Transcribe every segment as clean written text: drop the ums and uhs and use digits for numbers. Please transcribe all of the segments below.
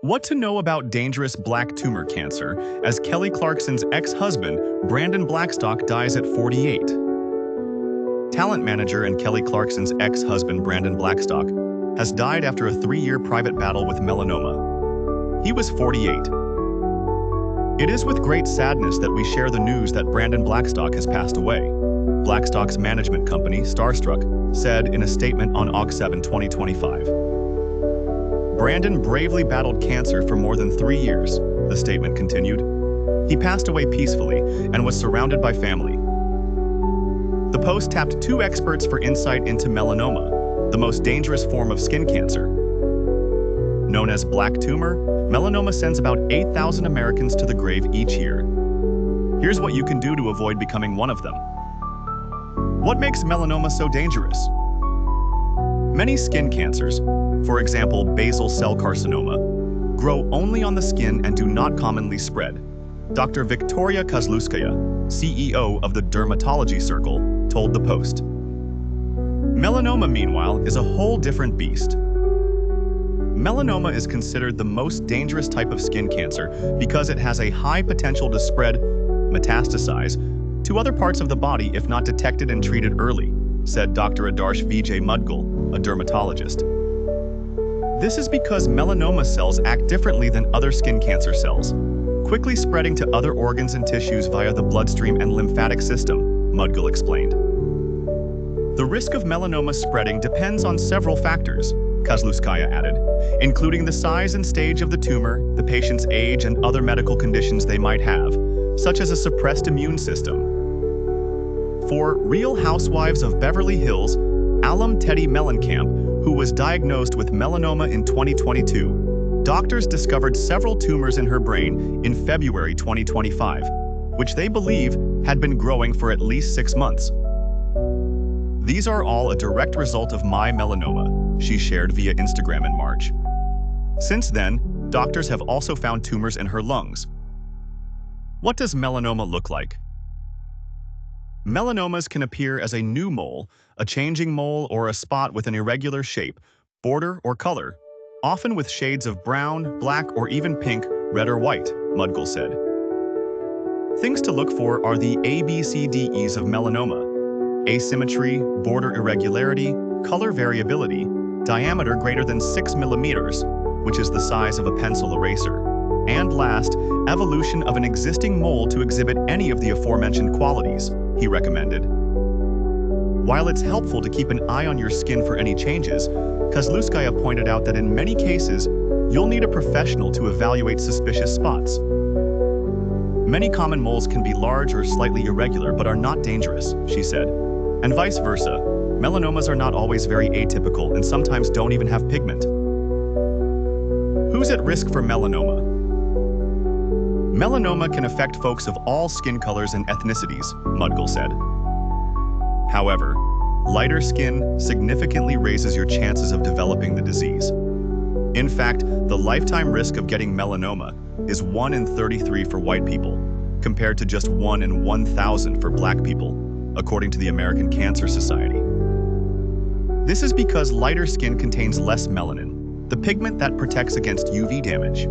What to know about dangerous black tumor cancer as Kelly Clarkson's ex-husband, Brandon Blackstock, dies at 48. Talent manager and Kelly Clarkson's ex-husband, Brandon Blackstock, has died after a 3-year private battle with melanoma. He was 48. It is with great sadness that we share the news that Brandon Blackstock has passed away, Blackstock's management company, Starstruck, said in a statement on August 7, 2025. Brandon bravely battled cancer for more than 3 years, the statement continued. He passed away peacefully and was surrounded by family. The post tapped 2 experts for insight into melanoma, the most dangerous form of skin cancer. Known as black tumor, melanoma sends about 8,000 Americans to the grave each year. Here's what you can do to avoid becoming one of them. What makes melanoma so dangerous? Many skin cancers, for example basal cell carcinoma, grow only on the skin and do not commonly spread. Dr. Victoria Kozlowskaja, CEO of the Dermatology Circle, told the Post. Melanoma, meanwhile, is a whole different beast. Melanoma is considered the most dangerous type of skin cancer because it has a high potential to spread, metastasize, to other parts of the body if not detected and treated early, said Dr. Adarsh Vijay Mudgal, a dermatologist. This is because melanoma cells act differently than other skin cancer cells, quickly spreading to other organs and tissues via the bloodstream and lymphatic system, Mudgal explained. The risk of melanoma spreading depends on several factors, Kozlowskaja added, including the size and stage of the tumor, the patient's age, and other medical conditions they might have, such as a suppressed immune system. For Real Housewives of Beverly Hills, alum Teddy Mellencamp, who was diagnosed with melanoma in 2022, doctors discovered several tumors in her brain in February 2025, which they believe had been growing for at least 6 months. These are all a direct result of my melanoma, she shared via Instagram in March. Since then, doctors have also found tumors in her lungs. What does melanoma look like? Melanomas can appear as a new mole, a changing mole, or a spot with an irregular shape, border, or color, often with shades of brown, black, or even pink, red, or white, Mudgal said. Things to look for are the ABCDEs of melanoma: asymmetry, border irregularity, color variability, diameter greater than 6 millimeters, which is the size of a pencil eraser, and last, evolution of an existing mole to exhibit any of the aforementioned qualities, he recommended. While it's helpful to keep an eye on your skin for any changes, Kozlowskaja pointed out that in many cases, you'll need a professional to evaluate suspicious spots. Many common moles can be large or slightly irregular but are not dangerous, she said, and vice versa. Melanomas are not always very atypical and sometimes don't even have pigment. Who's at risk for melanoma? Melanoma can affect folks of all skin colors and ethnicities, Mudgal said. However, lighter skin significantly raises your chances of developing the disease. In fact, the lifetime risk of getting melanoma is 1 in 33 for white people, compared to just 1 in 1,000 for black people, according to the American Cancer Society. This is because lighter skin contains less melanin, the pigment that protects against UV damage.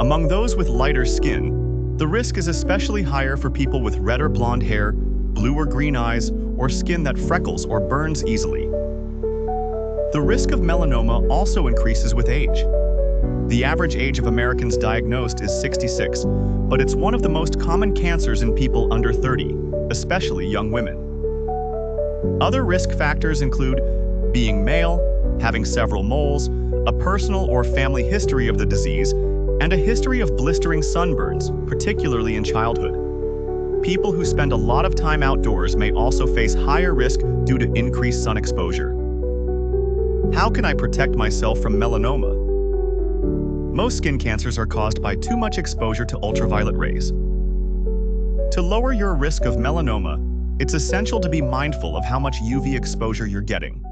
Among those with lighter skin, the risk is especially higher for people with red or blonde hair, blue or green eyes, or skin that freckles or burns easily. The risk of melanoma also increases with age. The average age of Americans diagnosed is 66, but it's one of the most common cancers in people under 30, especially young women. Other risk factors include being male, having several moles, a personal or family history of the disease, and a history of blistering sunburns, particularly in childhood. People who spend a lot of time outdoors may also face higher risk due to increased sun exposure. How can I protect myself from melanoma? Most skin cancers are caused by too much exposure to ultraviolet rays. To lower your risk of melanoma, it's essential to be mindful of how much UV exposure you're getting.